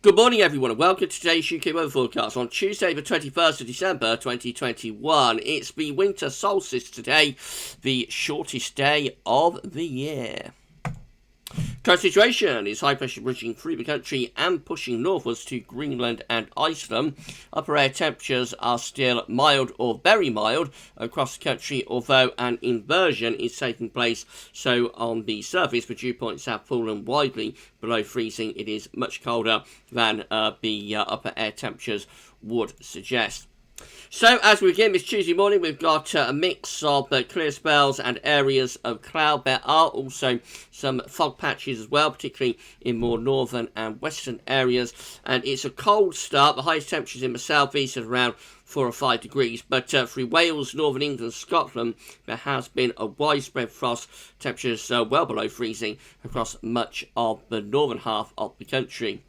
Good morning everyone and welcome to today's UK weather forecast on Tuesday the 21st of December 2021. It's the winter solstice today, the shortest day of the year. Current situation is high pressure bridging through the country and pushing northwards to Greenland and Iceland. Upper air temperatures are still mild or very mild across the country, although an inversion is taking place. So on the surface, the dew points have fallen widely below freezing. It is much colder than the upper air temperatures would suggest. So, as we begin this Tuesday morning, we've got a mix of clear spells and areas of cloud. There are also some fog patches as well, particularly in more northern and western areas. And it's a cold start. The highest temperatures in the southeast at around 4 or 5 degrees. But through Wales, northern England, Scotland, there has been a widespread frost. Temperatures well below freezing across much of the northern half of the country.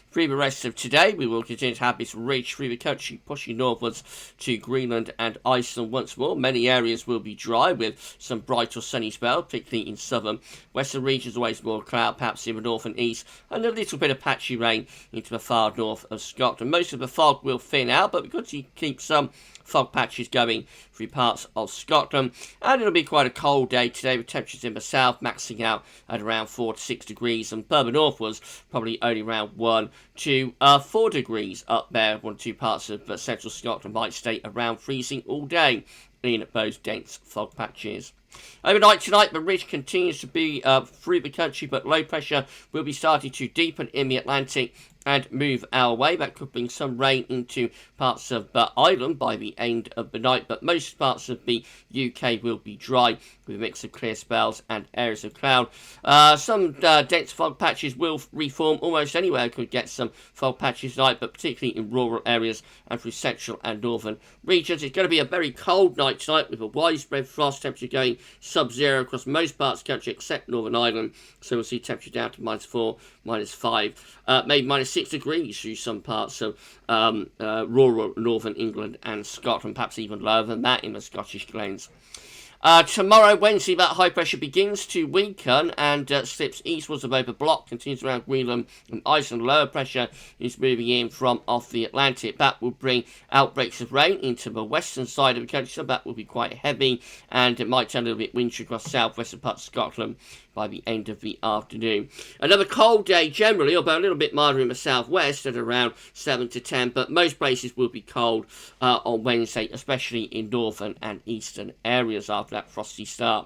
Through the rest of today, we will continue to have this ridge through the country, pushing northwards to Greenland and Iceland once more. Many areas will be dry with some bright or sunny spells, particularly in southern. Western regions always more cloud, perhaps in the north and east, and a little bit of patchy rain into the far north of Scotland. Most of the fog will thin out, but we're going to keep some fog patches going through parts of Scotland, and it'll be quite a cold day today with temperatures in the south maxing out at around 4 to 6 degrees, and further northwards probably only around 1 to 4 degrees up there. 1 or 2 parts of central Scotland might stay around freezing all day in those dense fog patches. Overnight tonight, the ridge continues to be through the country, but low pressure will be starting to deepen in the Atlantic and move our way. That could bring some rain into parts of Ireland by the end of the night, but most parts of the UK will be dry with a mix of clear spells and areas of cloud. Some dense fog patches will reform almost anywhere. Could get some fog patches tonight, but particularly in rural areas and through central and northern regions. It's going to be a very cold night tonight with a widespread frost, temperature going sub-zero across most parts of the country except Northern Ireland. So we'll see temperature down to -4, -5, maybe -6 degrees through some parts of rural northern England and Scotland, perhaps even lower than that in the Scottish Glens. Tomorrow, Wednesday, that high pressure begins to weaken and slips eastwards above the block, continues around Greenland and Iceland. Lower pressure is moving in from off the Atlantic. That will bring outbreaks of rain into the western side of the country, so that will be quite heavy, and it might turn a little bit wintry across southwestern parts of Scotland by the end of the afternoon. Another cold day generally, although a little bit milder in the southwest at around 7 to 10, but most places will be cold on Wednesday, especially in northern and eastern areas after that frosty start.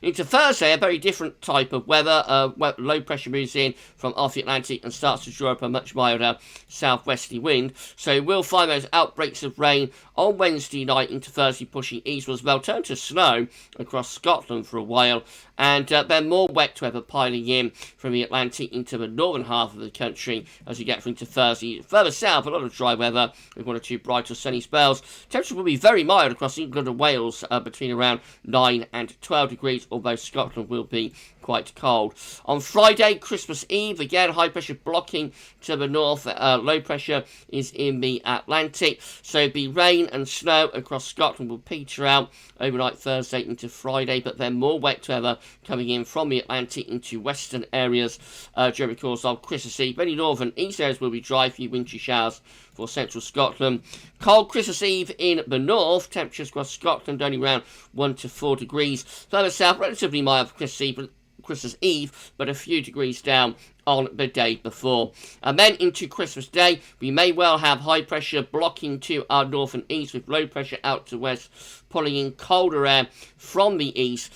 Into Thursday, a very different type of weather. Low pressure moves in from off the Atlantic and starts to draw up a much milder southwesterly wind. So we'll find those outbreaks of rain on Wednesday night into Thursday, pushing eastwards. They'll turn to snow across Scotland for a while, and then more wet weather piling in from the Atlantic into the northern half of the country as we get through to Thursday. Further south, a lot of dry weather with 1 or 2 bright or sunny spells. Temperature will be very mild across England and Wales, between around 9 and 12 degrees, although Scotland will be quite cold. On Friday, Christmas Eve, again, high pressure blocking to the north. Low pressure is in the Atlantic, so the rain and snow across Scotland will peter out overnight Thursday into Friday, but then more wet weather coming in from the Atlantic into western areas during the course of Christmas Eve. Many northern east areas will be dry, few wintry showers for central Scotland. Cold Christmas Eve in the north. Temperatures across Scotland only around 1 to 4 degrees. Further south, relatively mild for Christmas Eve, but a few degrees down on the day before. And then into Christmas Day, we may well have high pressure blocking to our north and east with low pressure out to west, pulling in colder air from the east.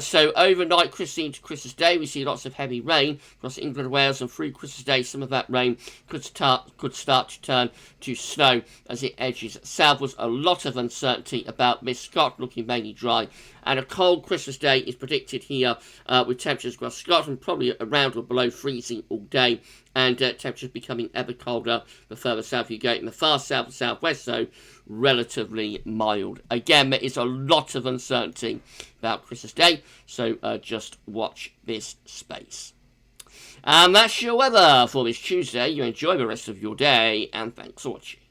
So overnight, Christmas Eve to Christmas Day, we see lots of heavy rain across England and Wales, and through Christmas Day, some of that rain could start to turn to snow as it edges southwards. A lot of uncertainty about this. Scotland looking mainly dry, and a cold Christmas Day is predicted here with temperatures across Scotland probably around or below freezing all day, and temperatures becoming ever colder the further south you go. In the far south and southwest, so relatively mild. Again, there is a lot of uncertainty about Christmas Day, so just watch this space. And that's your weather for this Tuesday. You enjoy the rest of your day, and thanks for watching.